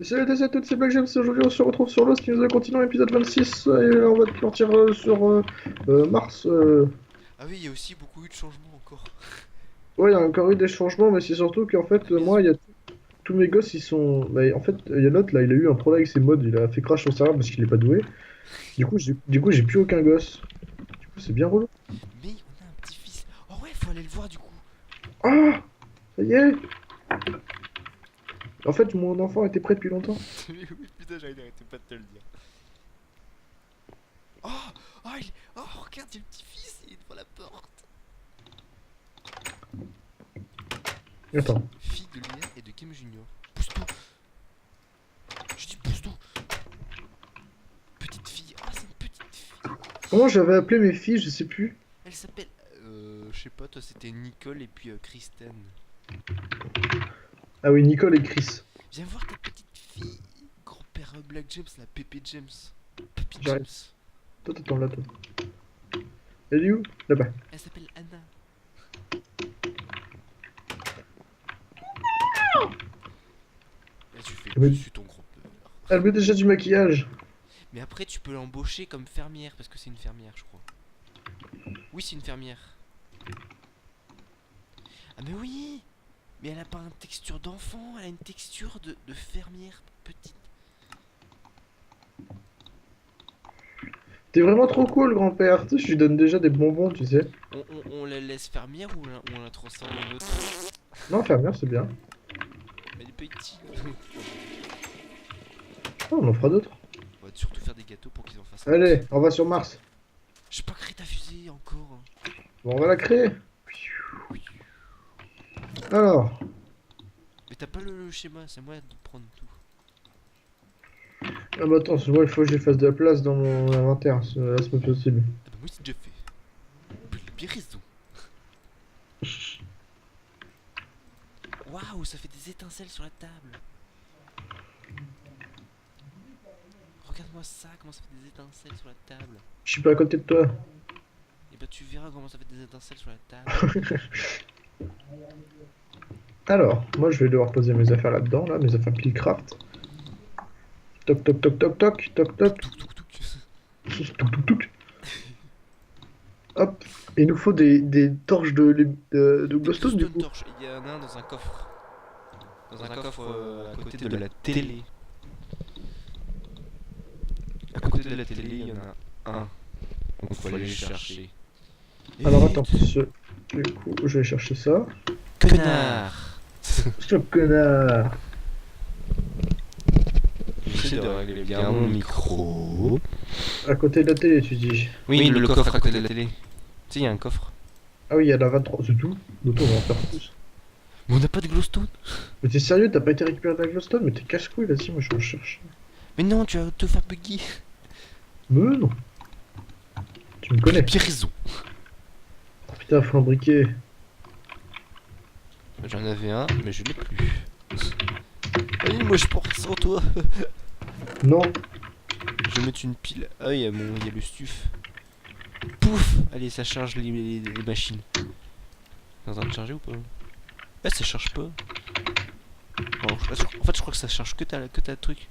Salut à toutes, c'est Black James. Aujourd'hui, on se retrouve sur Lost News Continent, épisode 26. Et on va partir sur Mars. Ah oui, il y a aussi beaucoup eu de changements encore. Ouais, il y a encore eu des changements, mais c'est surtout qu'en La fait, moi, maison. il y a tous mes gosses, ils sont. Bah, en fait, il y a l'autre, là, il a eu un problème avec ses mods, il a fait crash son serveur parce qu'il est pas doué. Du coup, j'ai plus aucun gosse. Du coup, c'est bien relou. Mais on a un petit-fils. Oh ouais, faut aller le voir du coup. Ah! Ça y est! En fait, mon enfant était prêt depuis longtemps. Mais oui, putain, j'avais arrêté pas de te le dire. Oh, oh, regarde, il y a le petit-fils, il est devant la porte. Attends. Fille de Léa et de Kim Junior. Pousse-toi. Je dis pousse-toi. Petite fille. Ah, c'est une petite fille. Comment j'avais appelé mes filles, je sais plus. Elle s'appelle. Je sais pas, toi c'était Nicole et puis Kristen. Ah oui, Nicole et Chris. Viens voir ta petite fille. Grand-père Black James, la Pépé James. Papy J'arrive. James. Toi, t'attends là, toi. Elle est où? Là-bas. Elle s'appelle Anna. Et tu fais le Elle met, dessus ton grand-père. elle met déjà du maquillage. Mais après, tu peux l'embaucher comme fermière parce que c'est une fermière, je crois. Oui, c'est une fermière. Ah, mais oui! Mais elle a pas une texture d'enfant, elle a une texture de fermière petite. T'es vraiment trop cool, grand-père. Tu sais, je lui donne déjà des bonbons, tu sais. On la laisse fermière ou on la transforme en autre? Non, fermière, c'est bien. Mais elle est petite. Oh, on en fera d'autres. On va surtout faire des gâteaux pour qu'ils en fassent un Allez, petit. on va sur Mars. J'ai pas créé ta fusée encore. Bon, on va la créer. Alors, Mais t'as pas le schéma, c'est moi de prendre tout. ah bah attends, moi, il faut que je fasse de la place dans mon inventaire. Là, c'est pas possible. Ah bah moi c'est déjà fait. Puis il a bien raison. Waouh, ça fait des étincelles sur la table. Regarde-moi ça, comment ça fait des étincelles sur la table. Je suis pas à côté de toi. Et bah tu verras comment ça fait des étincelles sur la table. Alors, moi, je vais devoir poser mes affaires là-dedans, là, mes affaires Pillcraft. Toc, toc, toc, toc, toc, toc, Touk toc. touk touk touk. Toc, toc, toc. Hop. Il nous faut des torches de Des glowstone, du glowstone coup. torches, il y en a un dans un coffre. Dans un coffre à côté de la télé. À côté de la télé, il y en a un. Donc faut aller le chercher. Et Alors, attends, vite. du coup, je vais chercher ça. Connard. Ce connard. J'essaie de régler bien mon micro. À côté de la télé, tu dis. Oui, le coffre à côté de la télé. Tu sais, il y a un coffre. Ah oui, il y en a 23, c'est tout. D'autant, on va en faire plus. Mais on n'a pas de glowstone. Mais t'es sérieux, t'as pas été récupérer de la glowstone? Mais t'es casse-couille, vas-y, moi je cherche. Mais non, tu vas te faire buggy. Mais non, tu me Il a connais. bien raison. Oh, putain, faut l'embriquer. J'en avais un, mais je l'ai plus. Allez, moi je porte sans toi. Non, Je vais mettre une pile. Ah, il y a le stuf. Pouf. Allez, ça charge les machines. T'es en train de charger ou pas? Ah, ça charge pas. En fait, je crois que ça charge que ta truc.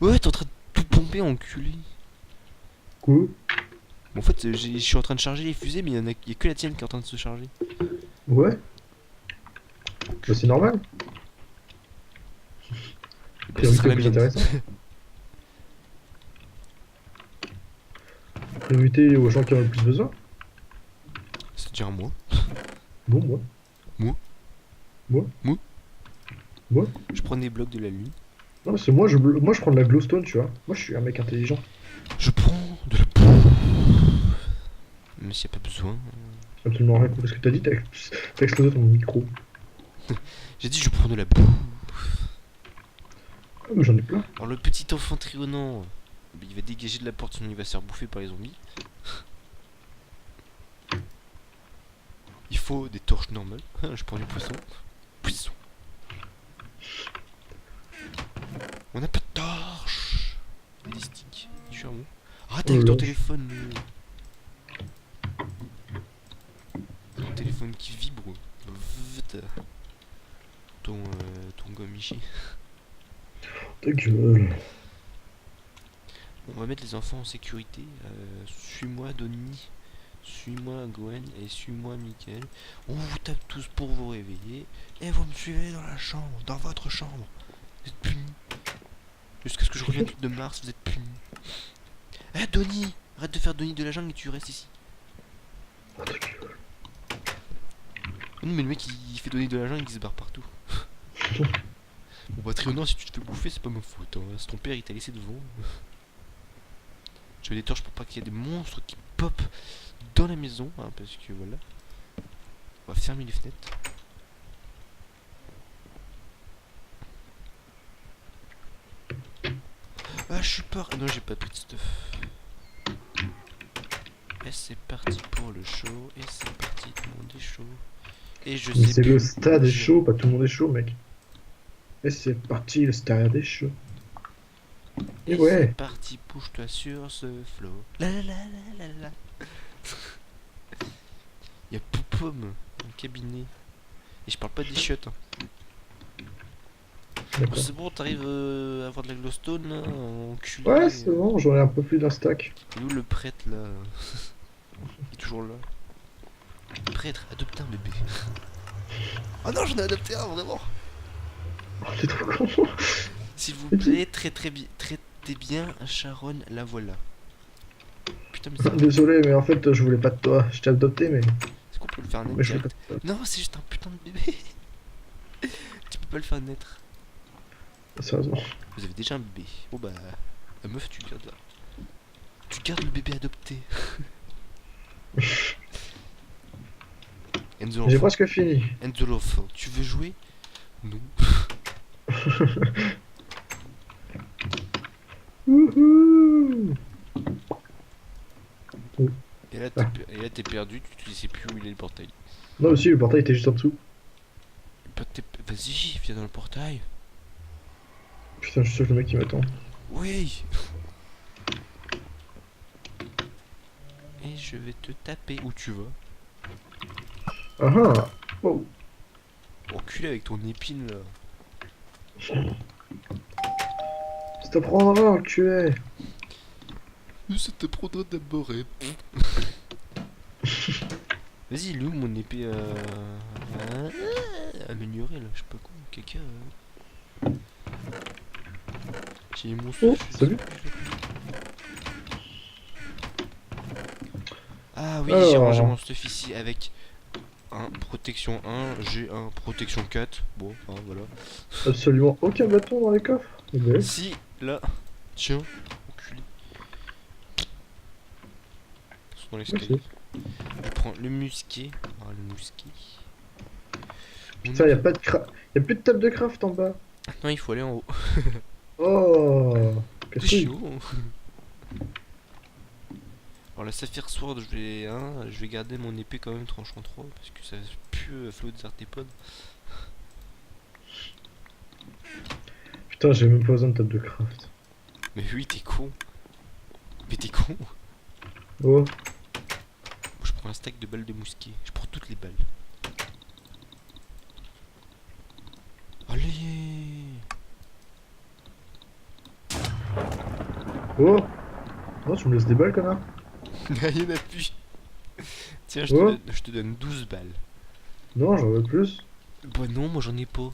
Ouais, t'es en train de tout pomper, enculé. cool. Bon, en fait, je suis en train de charger les fusées, mais il y a que la tienne qui est en train de se charger. Ouais, bah c'est normal. Bah, ce sera Priorité la plus mienne. intéressante. Priorité aux gens qui en ont le plus besoin. C'est-à-dire moi. Bon, moi. Moi. Moi. Moi. Moi. Je prends des blocs de la lune. Non, c'est moi je prends de la glowstone, tu vois. Moi je suis un mec intelligent. Je prends de la boue. Même s'il n'y a pas besoin. Absolument rien. Parce que t'as dit, t'as explosé ton micro. J'ai dit je prends de la boue. Ah, mais j'en ai plein. Alors le petit enfant trionnant, il va dégager de la porte sinon il va se faire bouffer par les zombies. Il faut des torches normales. Je prends du poisson. Poisson. On n'a pas de torches. Des sticks. Du charbon. Arrête avec ton Lâche. téléphone. Ton téléphone qui vibre. Ton gommichi. Ta gueule. On va mettre les enfants en sécurité. Suis-moi Donny. Suis-moi Gwen et suis-moi Michael. On vous tape tous pour vous réveiller. Et vous me suivez dans la chambre, dans votre chambre. Vous êtes punis. Jusqu'à ce que je revienne de Mars, vous êtes punis. Eh Donny, arrête de faire Donny de la jungle et tu restes ici. Oh, ta gueule. Non mais le mec il fait Donny de la jungle, il se barre partout. Bon bah Trionon, si tu te fais bouffer, c'est pas ma faute. Hein. C'est ton père, il t'a laissé devant. Je mets des torches pour pas qu'il y ait des monstres qui pop dans la maison, hein, parce que voilà. On va fermer les fenêtres. Ah, je suis peur. Ah non, j'ai pas pris de stuff. Et c'est parti pour le show. Et c'est parti, tout le monde est chaud. Et je Mais sais c'est plus le où stade est je- chaud, pas tout le monde est chaud, mec. Et c'est parti, le stade est chaud. Et ouais. c'est parti, pousse-toi sur ce flow. La la la la la la. Y'a Poupom au cabinet. Et je parle pas des chiottes. Hein. Bon, D'accord. c'est bon, t'arrives à avoir de la glowstone là, enculé. Ouais, c'est bon, j'en ai un peu plus d'un stack. Et où le prêtre là il est toujours là. Prêtre, adopte un bébé. Oh non, j'en ai adopté un vraiment. Oh, t'es trop con. S'il vous Et qui plaît, traitez bien Sharon, la voilà. Putain, mais Désolé, mais en fait, je voulais pas de toi. Je t'ai adopté, mais est-ce qu'on peut le faire naître je voulais pas direct? de toi. Non, c'est juste un putain de bébé. Tu peux pas le faire naître. Sérieusement. Vous avez déjà un bébé. Bon bah, la meuf, tu gardes là. Tu gardes le bébé adopté. Enzo J'ai l'enfant. presque fini. Enzo l'enfant. Tu veux jouer? Non. Wouhou. Et là, t'es perdu, tu sais plus où il est le portail. Non, aussi, le portail était juste en dessous. Vas-y, viens dans le portail. Putain, je suis sûr que le mec qui m'attend. Oui. Et je vais te taper où tu vas. Ah ah. Oh. Enculé avec ton épine là. Ça t'apprendra, enculé. Ça te prendra d'abord. Vas-y, il est où mon épée améliorée là, je sais pas quoi, caca. J'ai mon Oh, souffle. salut. Ah oui, j'ai Alors. rangé mon stuff ici avec un protection 1, j'ai un protection 4. Bon, enfin voilà. Absolument aucun bâton dans les coffres. Eh ben, Si, là, tiens, enculé. Ils sont dans l'escalier. merci. Je prends le musquet. Ah, le musquet. Putain, y a plus de table de craft en bas. Non, il faut aller en haut. Oh. C'est Qu'est-ce que chaud. Alors la Saphir Sword, je vais garder mon épée quand même tranchant 3 parce que ça pue Flow des artépodes. Putain, j'ai même pas besoin de table de craft. Mais oui, t'es con. Mais t'es con. Oh. Je prends un stack de balles de mousquet. Je prends toutes les balles. Allez. Oh. Non, tu me laisses des balles, connard. Il y en a plus. Tiens, Oh. je te donne 12 balles. Non, j'en veux plus. Bah non, moi j'en ai pas.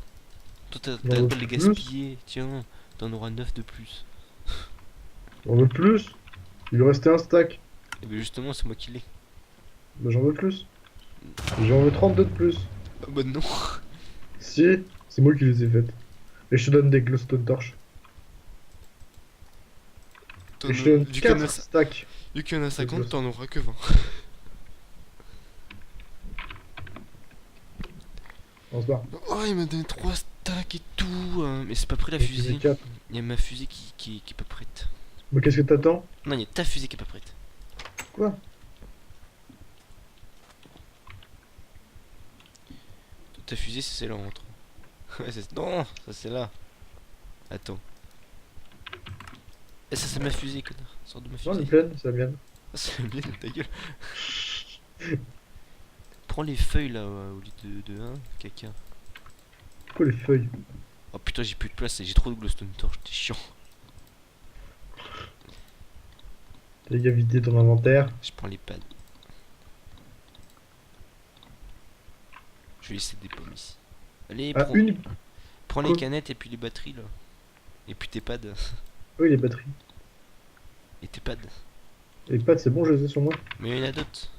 Toi J'en t'arrêtes veux pas de les plus. gaspiller. Tiens, t'en auras 9 de plus. J'en veux plus. Il lui restait un stack. Et ben justement, c'est moi qui l'ai. Bah, j'en veux plus. J'en veux 32 de plus. Ah bah non. Si, c'est moi qui les ai faites. Et je te donne des glowstone torches. Et je te donne Vu qu'il y en 4 a stacks. Vu qu'il y en a 50, t'en auras que 20. On se barre. Oh, il m'a donné 3 stacks et tout. Mais c'est pas prêt la Donc, tu mets fusée. 4. Il y a ma fusée qui est pas prête. Mais qu'est-ce que t'attends? Non, il y a ta fusée qui est pas prête. Quoi? Ta fusée, c'est celle-là en rentrant. Ouais, non, ça c'est là. Attends. Et ça, c'est ma fusée, connard. Sors de ma Non, elle est fusée. pleine, c'est la mienne. Ah, c'est bien ta gueule. Prends les feuilles là au lieu de 1, caca. Quoi les feuilles? Oh putain, j'ai plus de place et j'ai trop de glowstone torch, t'es chiant. T'as déjà vidé ton inventaire. Je prends les pads. Je vais laisser des pommes ici. Allez, Ah, une. prends les Quoi? canettes et puis les batteries là. Et puis tes pads. Oui, les batteries. Et tes pads. Les pattes, c'est bon, je les ai sur moi. Mais il y en a d'autres.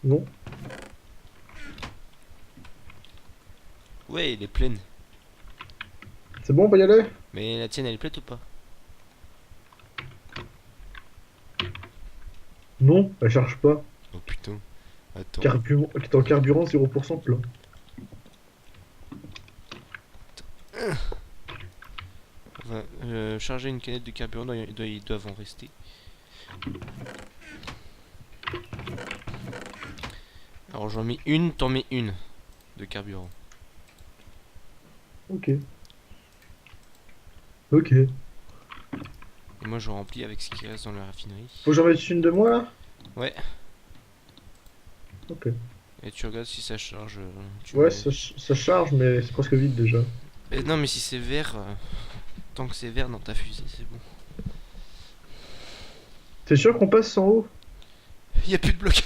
Non. Ouais, elle est pleine. C'est bon, on peut y aller? Mais la tienne, elle est pleine ou pas? Non, elle charge pas. Oh putain. Attends. Ton carburant 0% plein. Enfin, charger une canette de carburant, ils doivent en rester. Alors j'en mets une, t'en mets une de carburant. Ok. Ok. Et moi je remplis avec ce qui reste dans la raffinerie. Faut que j'en mette une de moi là? Ouais. Ok. Et tu regardes si ça charge. Tu Ouais, mets- ça charge, mais c'est presque vide déjà. Non mais si c'est vert, tant que c'est vert dans ta fusée, c'est bon. T'es sûr qu'on passe en haut? Y a plus de bloc.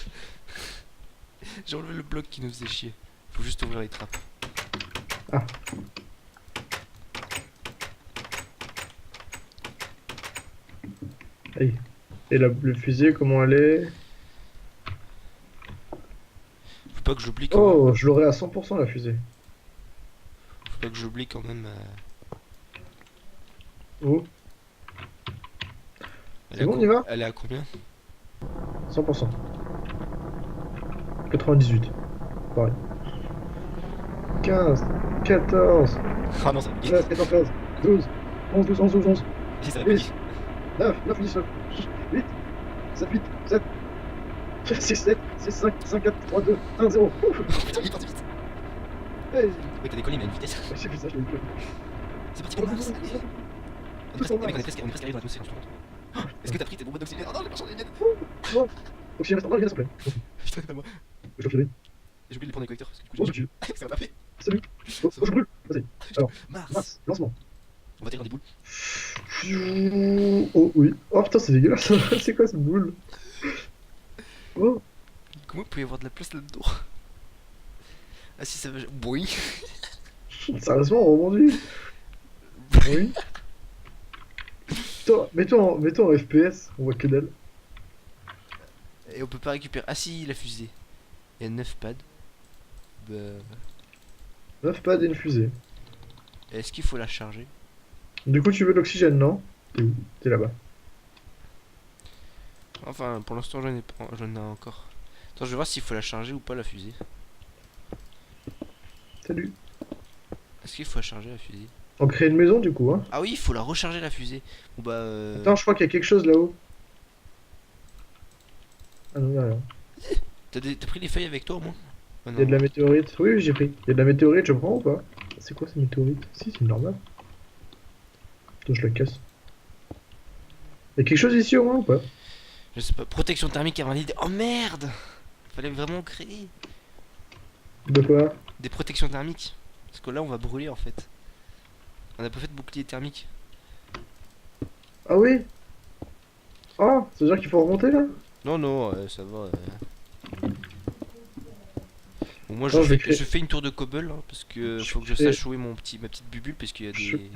J'ai enlevé le bloc qui nous faisait chier. Faut juste ouvrir les trappes. Ah. Aïe. Et le fusée, comment elle est? Faut pas que j'oublie quand même. Oh, je l'aurai à 100% la fusée. Faut pas que j'oublie quand même. Oh, Elle c'est est à bon, on y va? Elle est à combien? 100%. 98. Pareil. 15, 14, Ah non, ça 13, 14, 13, 12, 11, 12, 11, 12, 11, ça va 10, 9, 9, 10, 9, 8, 7, 8, 7, 6, 7, 6, 5, 5, 4, 3, 2, 1, 0. Ouf. Putain, il est parti vite. Hey, Ouais, t'as décollé, mais à une vitesse. j'ai vu ça, je l'ai vu. C'est parti pour Mars. Allez. On est presque arrivé dans l'atmosphère en ce moment. Oh, est-ce que t'as pris tes bonbonnes d'oxygène? Oh non, j'ai pas changé les miennes. Donc si reste en bas, il s'il te plaît. Putain, c'est pas moi. Je dois filer. J'ai oublié de prendre les collecteurs parce que du Oh, coup je tue. ça m'a pas fait. Salut. Oh, je brûle. Vas-y. Alors, Mars. Mars, lancement. On va tirer des boules. Oh oui. Oh putain, c'est dégueulasse. C'est quoi cette boule? Oh. Comment vous pouvez avoir de la place là-dedans? Ah si ça va. Oui. Sérieusement, on rebondit. Oui. Putain, mets-toi en FPS, on voit que dalle. Et on peut pas récupérer. Ah si, la fusée. Il y a 9 pads. Bah. 9 pads et une fusée. Est-ce qu'il faut la charger? Du coup, tu veux de l'oxygène, non? T'es où? T'es là-bas. Enfin, pour l'instant, j'en ai encore. Attends, je vais voir s'il faut la charger ou pas la fusée. Salut. Est-ce qu'il faut la charger la fusée? On crée une maison, du coup, hein? Ah oui, il faut la recharger la fusée. Bon bah. Attends, je crois qu'il y a quelque chose là-haut. Ah non, y'a rien. T'as pris les feuilles avec toi au moins? Ah Il y a de non. la météorite. Oui, oui, j'ai pris. Il y a de la météorite, je prends ou pas? C'est quoi cette météorite? Si, c'est normal. Attends, je la casse. Il y a quelque chose ici au moins ou pas? Je sais pas. Protection thermique avant l'idée. Oh merde! Fallait vraiment créer De quoi? des protections thermiques. Parce que là, on va brûler en fait. On a pas fait de bouclier thermique. Ah oui? Ah, ça veut dire qu'il faut remonter là? Non, non, ça va. Bon, moi, Non, je vais créer- je fais une tour de cobble hein, parce que Je faut que je crée- sache où est ma petite bubule parce qu'il y a Je- des.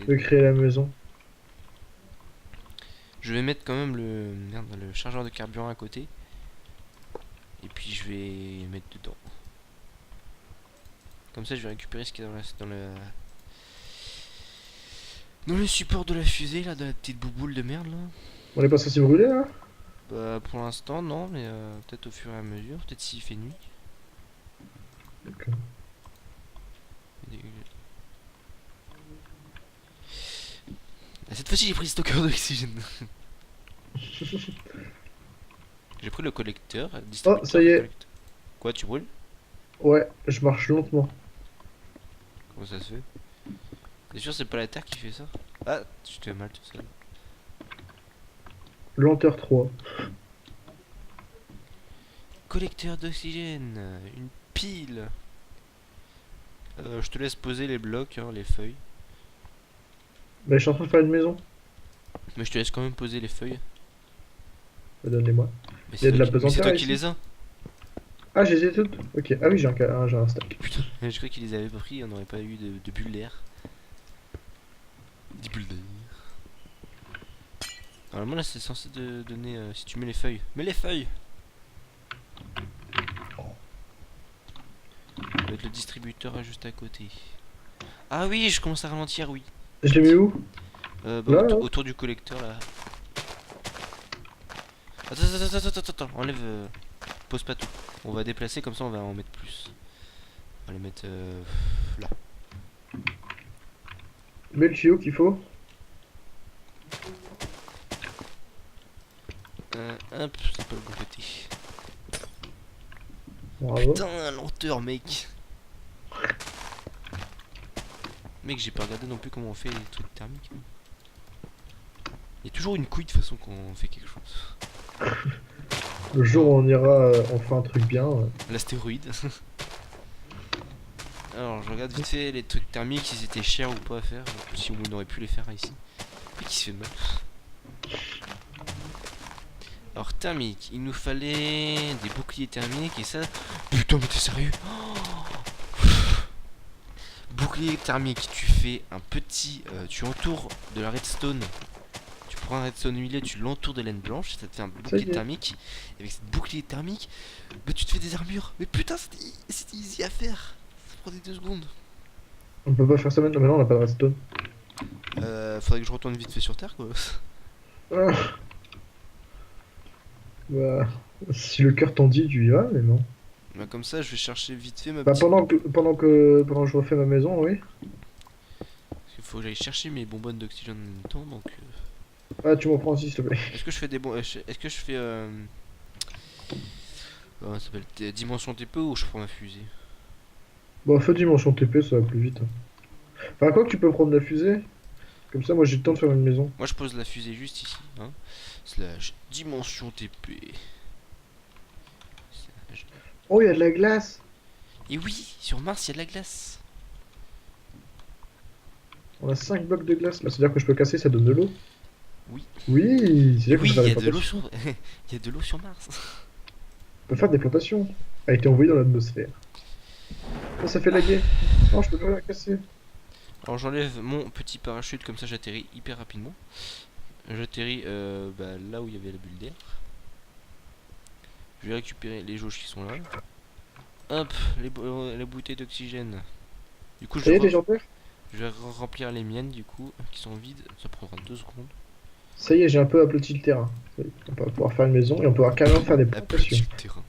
Je vais créer la maison. Je vais mettre quand même le chargeur de carburant à côté. Et puis je vais mettre dedans. Comme ça, je vais récupérer ce qui est dans le support de la fusée là, de la petite bouboule de merde là. On est pas censé brûler là? Bah pour l'instant non, mais peut-être au fur et à mesure, peut-être s'il fait nuit. D'accord. Ah, cette fois-ci j'ai pris le stocker d'oxygène. J'ai pris le collecteur, distributeur, ça y est. collecteur. Quoi, tu brûles? Ouais, je marche lentement. Comment ça se fait? T'es sûr c'est pas la terre qui fait ça? Ah, tu te fais mal tout seul. Lenteur 3. Collecteur d'oxygène, une pile. Je te laisse poser les blocs, hein, les feuilles. Bah, je suis en train de faire une maison. Mais je te laisse quand même poser les feuilles. Bah, donnez-moi. Mais Il y a de la mais c'est pesanteur toi qui ici. les as. Ah, j'ai les ai toutes. Ok. Ah oui, j'ai un stack. Putain, je crois qu'ils les avaient pas pris, on n'aurait pas eu de bulles d'air. Des bulles d'air. Normalement là c'est censé te donner si tu mets les feuilles. Mets les feuilles. Avec le distributeur juste à côté. Ah oui, je commence à ralentir, oui. Je les mets où? Bah, Là, là. autour du collecteur là. Attends, enlève. Pose pas tout. On va déplacer comme ça, on va en mettre plus. On va les mettre là. Mets le tuyau qu'il faut. Hop, c'est pas le bon côté. Bravo. Putain, lenteur, mec. Mec, j'ai pas regardé non plus comment on fait les trucs thermiques. Il y a toujours une couille de toute façon quand on fait quelque chose. Le jour où on ira, on fera un truc bien. L'astéroïde. Alors, je regarde vite fait les trucs thermiques, si c'était cher ou pas à faire. Si on aurait pu les faire ici. Mais qui se fait mal. Alors, thermique, il nous fallait des boucliers thermiques et ça. Putain, mais t'es sérieux? Bouclier thermique, tu fais un petit. Tu entoures de la redstone. Tu prends un redstone huilé, tu l'entoures de laine blanche, ça te fait un bouclier thermique. Et avec ce bouclier thermique, bah, tu te fais des armures. Mais putain, c'était easy à faire. Ça prenait 2 secondes. On peut pas faire ça maintenant, mais non, on a pas de redstone. Faudrait que je retourne vite fait sur Terre quoi. Ah. Bah, si le cœur t'en dit, tu y vas, mais non. Bah, comme ça, je vais chercher vite fait ma Bah, petite. pendant que je refais ma maison, oui. Il faut que j'aille chercher mes bonbonnes d'oxygène en même temps. Donc, Ah, tu m'en prends aussi, s'il te plaît. est-ce que je fais des bons. Est-ce que je fais. Comment ça s'appelle Dimension TP ou je prends ma fusée? Bon, fais dimension TP, ça va plus vite. Enfin, quoi que tu peux prendre la fusée. Comme ça, moi, j'ai le temps de faire une maison. Moi, je pose la fusée juste ici. Hein. Slash Dimension TP. Oh, il y a de la glace! Et oui, sur Mars, il y a de la glace. On a 5 blocs de glace, là. C'est-à-dire que je peux casser, ça donne de l'eau. Oui. Oui, Et c'est-à-dire qu'on oui, peut faire il y des a de l'eau plantations. sur. Il y a de l'eau sur Mars. On peut faire des plantations. A été envoyé dans l'atmosphère. Oh, ça fait laguer. Non, je peux pas la casser. Alors, j'enlève mon petit parachute, comme ça j'atterris hyper rapidement. J'atterris bah, là où il y avait la bulle d'air. Je vais récupérer les jauges qui sont là. Hop, les bouteilles d'oxygène. Du coup, Ça y est, t'es sur Terre? je vais remplir les miennes, du coup, qui sont vides. Ça prendra 2 secondes. Ça y est, j'ai un peu aplati le terrain. Ça y est, on va pouvoir faire une maison et on pourra carrément faire des La plantations. petite terrain.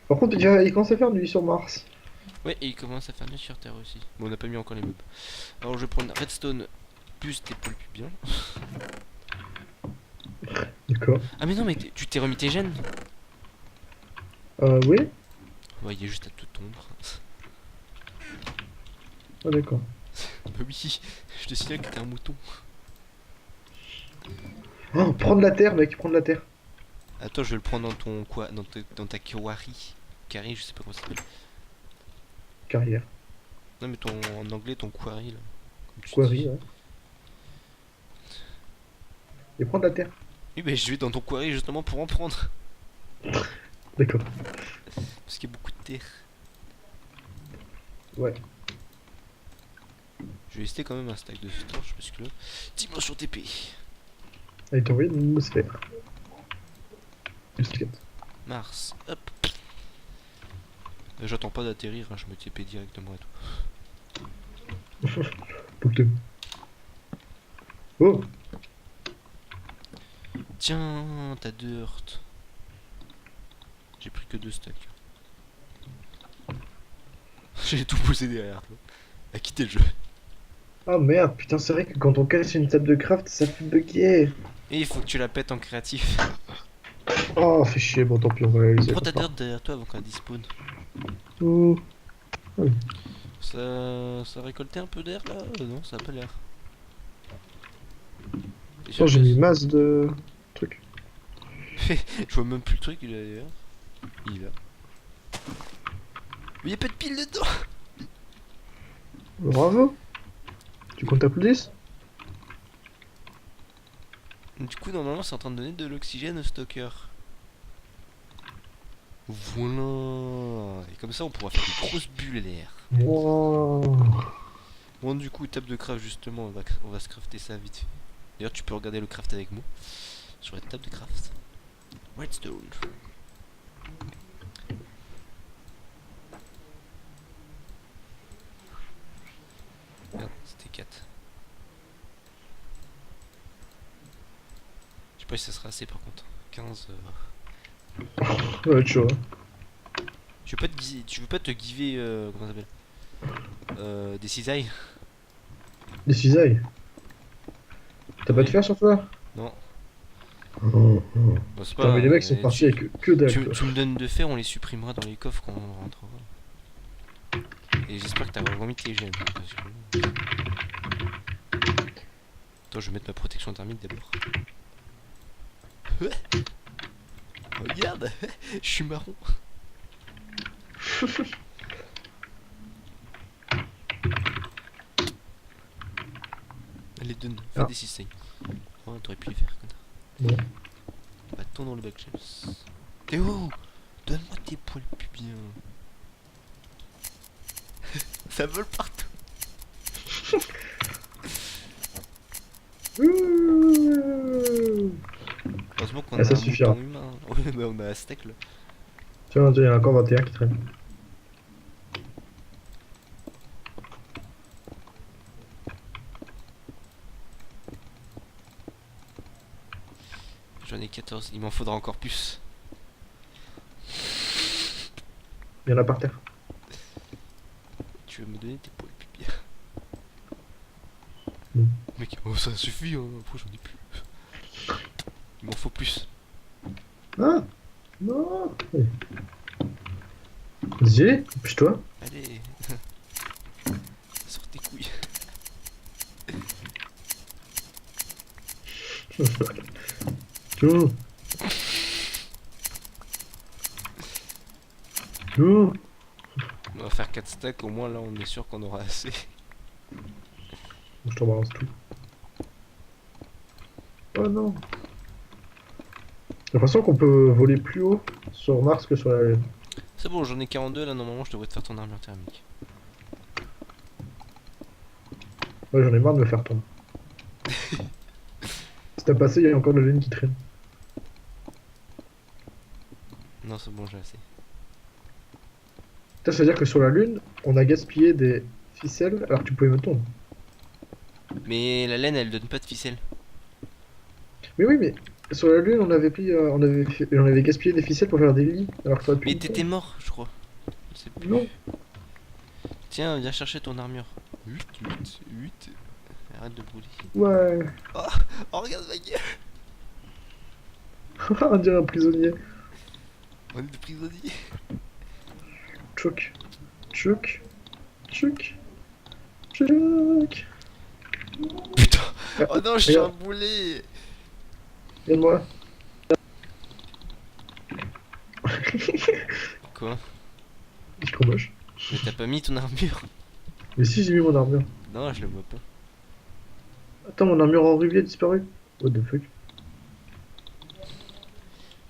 Par contre, il commence à faire nuit sur Mars. Ouais, et il commence à faire nuit sur Terre aussi. Bon, on n'a pas mis encore les meubles. Alors, je vais prendre redstone plus des poules bien. D'accord. Ah, mais non, mais tu t'es remis tes gènes? Oui? Ouais, il y a juste à te tondre. Ah, d'accord. Bah oui, je te signale que t'es un mouton. Oh, prendre la terre, mec, prendre la terre. Attends, je vais le prendre dans ton quoi, dans ta quarry. Quarry, je sais pas comment ça s'appelle. Carrière. Non, mais en anglais, ton quarry là. Comme tu Quarry, dis. ouais. Et prendre la terre. Oui, mais je vais dans ton quarry justement pour en prendre. D'accord. Parce qu'il y a beaucoup de terre. Ouais. Je vais laisser quand même un stack de torches parce que là. Dimension TP. Elle est envoyée dans l'atmosphère. Mars, hop. J'attends pas d'atterrir, hein, je me TP directement et tout. Pouteux. Oh! Tiens, t'as 2 heurts. J'ai pris que 2 stacks. J'ai tout posé derrière toi. À quitter le jeu. Ah merde, putain, c'est vrai que quand on casse une table de craft, ça fait bugger. Et il faut que tu la pètes en créatif. Oh, fait chier, bon, tant pis, on va réaliser. Prends ta dirt derrière toi avant qu'elle despawn. Oh. Ça a récolté un peu d'air là? Non, ça a pas l'air. T'es Oh, sûr j'ai que mis masse de trucs. je vois même plus le truc, il est d'ailleurs. Il est là. Mais y'a pas de pile dedans! Bravo. Tu comptes t'applaudisses? Du coup, normalement, c'est en train de donner de l'oxygène au stalker. Voilà. Et comme ça, on pourra faire des grosses bulles d'air. Wow. Bon, du coup, table de craft, justement, on va se crafter ça vite fait. D'ailleurs, tu peux regarder le craft avec moi sur la table de craft. Redstone. Merde, c'était 4. Je sais pas si ça sera assez par contre. 15. Ouais, tu vois. Tu veux pas te giver. Comment ça s'appelle des cisailles. Des cisailles. Ah T'as pas de oui. fer sur toi? Non. Oh, oh. Bon, c'est Putain, mais pas. les mecs sont partis avec que dalle, quoi. Tu me donnes de fer, on les supprimera dans les coffres quand on rentrera. Et j'espère que t'as vraiment mis tes gemmes. Parce que... Attends, je vais mettre ma protection thermique d'abord. Regarde, je suis marron. Allez, donne, fais Ah, des cisailles. Oh, t'aurais pu les faire, connard. bon. Bâton dans le bac, James. Théo, donne-moi tes poils pubiens. Ça vole partout. Ouh. Heureusement qu'on Ah, a ça un mouton suffira. humain. Ouais, bah on a un steak là. Tiens, il y en a encore 21 qui traînent. J'en ai 14, il m'en faudra encore plus. Il y en a par terre. Tu veux me donner tes poils pubiens? Mm. Mec, oh, ça suffit, hein. Après j'en ai plus. Il m'en faut plus. Ah! Non! Vas-y, pousse-toi. Allez, sors tes couilles. Tiens. Tiens. On va faire 4 stacks, au moins là on est sûr qu'on aura assez. Je t'en balance tout. Oh non! J'ai l'impression qu'on peut voler plus haut sur Mars que sur la Lune. C'est bon, j'en ai 42 là, normalement je devrais te faire ton armure thermique. Ouais, j'en ai marre de me faire tomber. Si t'as passé, il y a encore de la Lune qui traîne. Non, c'est bon, j'ai assez. Ça veut dire que sur la Lune, on a gaspillé des ficelles alors que tu pouvais me tomber. Mais la laine elle donne pas de ficelle. Mais oui, mais sur la Lune, on avait gaspillé des ficelles pour faire des lits alors que t'aurais pu Mais me t'étais tomber. mort, je crois. Je sais plus. Non. Tiens, viens chercher ton armure. 8, 8, 8. Arrête de brûler. Ouais. Oh, regarde ma gueule. On dirait un prisonnier. On est des prisonniers. Choc. Choc. Choc. Choc. Putain. Ah, Oh non, je suis un regarde, boulet. regarde-moi. Quoi? Je suis trop moche. Mais t'as pas mis ton armure? Mais si, j'ai mis mon armure. Non, je le vois pas. Attends, mon armure en rubis a disparu. What the fuck?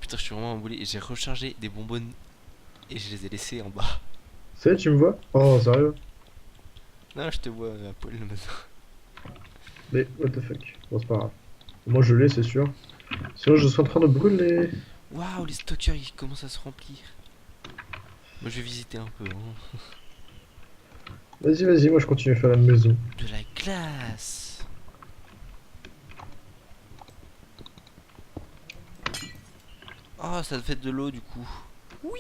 Putain, je suis vraiment un boulet. J'ai rechargé des bonbonnes et je les ai laissées en bas. Ça y est, tu me vois? Oh, sérieux? Non, je te vois à poil là maintenant. Mais what the fuck? Bon, c'est pas grave. Moi, je l'ai, c'est sûr. Sinon, je suis en train de brûler. Waouh, les stockers ils commencent à se remplir. Moi je vais visiter un peu. Hein. Vas-y, vas-y, moi, je continue à faire la maison. De la glace. Oh, ça fait de l'eau du coup. Oui.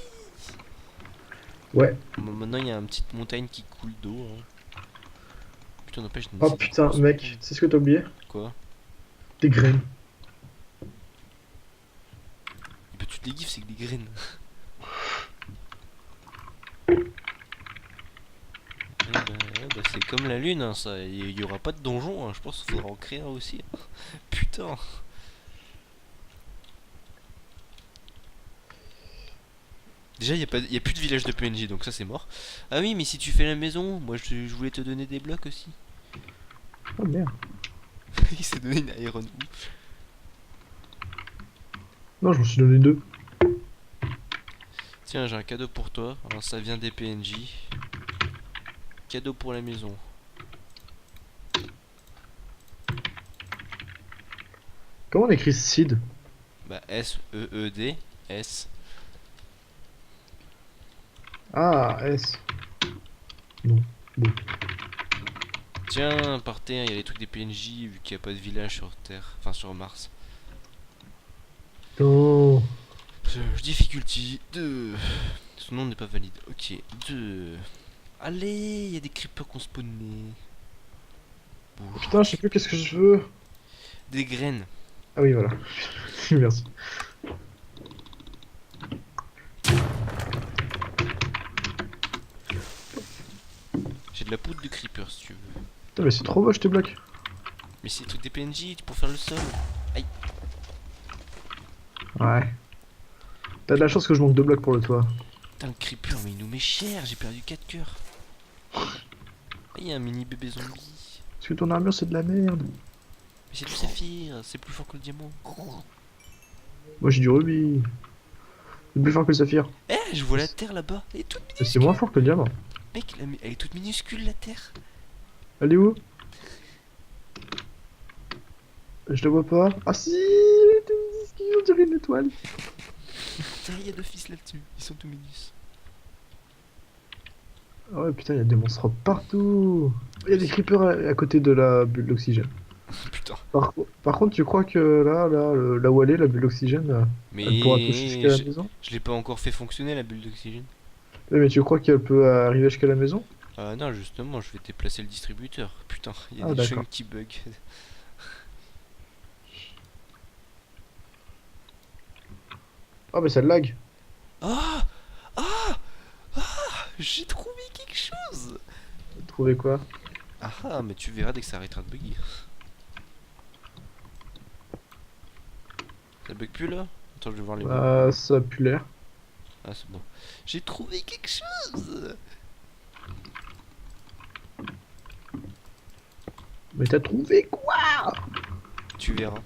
Ouais. Bon, maintenant il y a une petite montagne qui coule d'eau. Hein. Putain, n'empêche, Oh putain, mec, tu sais ce que t'as oublié? Quoi? Des graines. Bah, tu te les gifles, c'est que des graines. C'est comme la lune, hein, ça. Il y aura pas de donjon, hein. Je pense qu'il faudra en créer un aussi. Putain. Déjà, y a plus de village de PNJ, donc ça c'est mort. Ah oui, mais si tu fais la maison, moi je voulais te donner des blocs aussi. Oh merde. Il s'est donné une Iron Wool. Non, je m'en suis donné deux. Tiens, j'ai un cadeau pour toi. Alors ça vient des PNJ. Cadeau pour la maison. Comment on écrit Seed? Bah S-E-E-D. S. Ah, S. Non. Bon. Tiens, par terre, il y a les trucs des PNJ vu qu'il n'y a pas de village sur Terre. Enfin sur Mars. Non. Difficulty 2. Son nom n'est pas valide. Ok, 2. Allez, il y a des creepers qu'on spawnait. Bouge. Putain, je sais plus qu'est-ce que je veux. Des graines. Ah oui, voilà. Merci. J'ai de la poudre de creeper si tu veux. Putain, mais c'est trop moche tes blocs. Mais c'est des trucs des PNJ pour faire le sol. Aïe. Ouais. T'as de la chance que je manque de blocs pour le toit. Putain, le creeper, mais il nous met cher. J'ai perdu 4 cœurs. Ah, il y a un mini bébé zombie. Parce que ton armure c'est de la merde. Mais c'est du saphir. C'est plus fort que le diamant. Moi j'ai du rubis. C'est plus fort que le saphir. Eh, je vois la terre là-bas. Elle est toute Et c'est minuscule. moins fort que le diamant. Mec, elle est toute minuscule la terre. Elle est où? Je la vois pas. Ah si, on dirait une étoile. Tiens, il y a deux fils là-dessus. Ils sont tout minus. Ah ouais, putain, il y a des monstres partout. Il y a des creepers à côté de la bulle d'oxygène. Putain. Par contre, tu crois que là où elle est, la bulle d'oxygène, elle pourra toucher jusqu'à Mais la maison? je l'ai pas encore fait fonctionner la bulle d'oxygène. Ouais, mais tu crois qu'elle peut arriver jusqu'à la maison? Ah non, justement, je vais déplacer le distributeur. Putain, il y a Ah, des d'accord. chunks qui bug. Ah, mais ça lag. Ah Ah J'ai trouvé quelque chose. Trouver quoi? Ah ah, mais tu verras dès que ça arrêtera de bugger. Ça bug plus là? Attends, je vais voir les mots. Ça a plus l'air. Ah, c'est bon. J'ai trouvé quelque chose. Mais t'as trouvé quoi? Tu verras.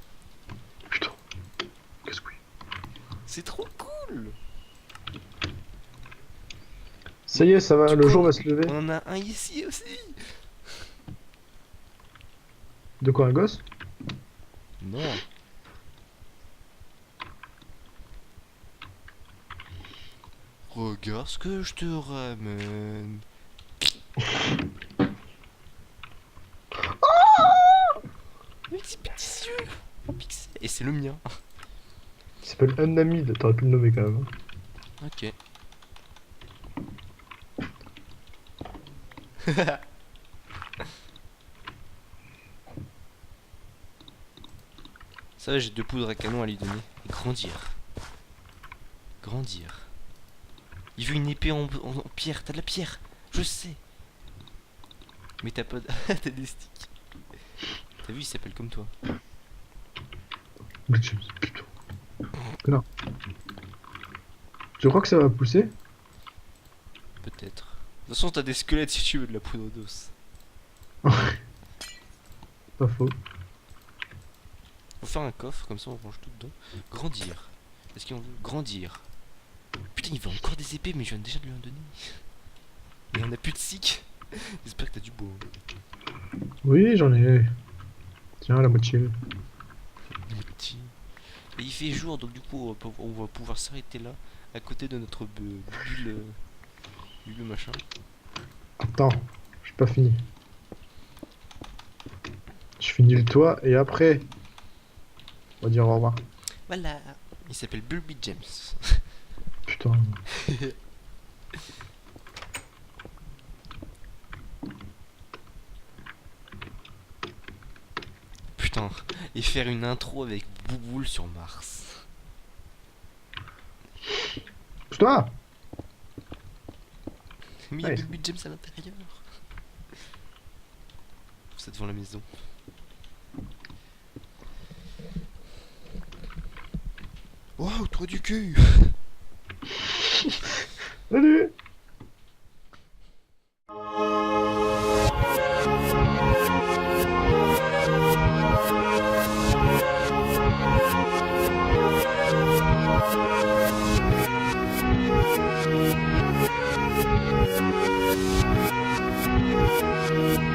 Putain, qu'est-ce que... C'est trop cool. Ça y est, ça va, Du le coup, jour va se lever. On en a un ici aussi. De quoi, un gosse? Non. Regarde ce que je te ramène. Mais ces petits yeux en pixels. Et c'est le mien. Il s'appelle Unamid, t'aurais pu le nommer quand même. Ok. Ça va, j'ai deux poudres à canon à lui donner. Et grandir. Grandir. Il veut une épée en pierre. T'as de la pierre. Je sais. Mais t'as pas de... t'as des sticks. T'as vu, il s'appelle comme toi. Putain. Connard. Je crois que ça va pousser. Peut-être. De toute façon, t'as des squelettes si tu veux de la poudre d'os. Pas faux. Faut faire un coffre, comme ça on range tout dedans. Grandir. Est-ce qu'on veut grandir? Putain, il veut encore des épées, mais je viens déjà de lui en donner. Mais on a plus de sick. J'espère que t'as du beau. Oui, j'en ai. Tiens, la moitié. Petit. Et il fait jour, donc du coup on va pouvoir s'arrêter là, à côté de notre bulle, bulle machin. Attends, j'ai pas fini. Je finis le toit et après, on va dire au revoir. Voilà. Il s'appelle Bulby James. Putain. Putain. Et faire une intro avec Bouboule sur Mars. Putain. Mais il y a Ouais. Bulby James à l'intérieur. C'est devant la maison. Waouh, toi du cul. Salut! Thank you.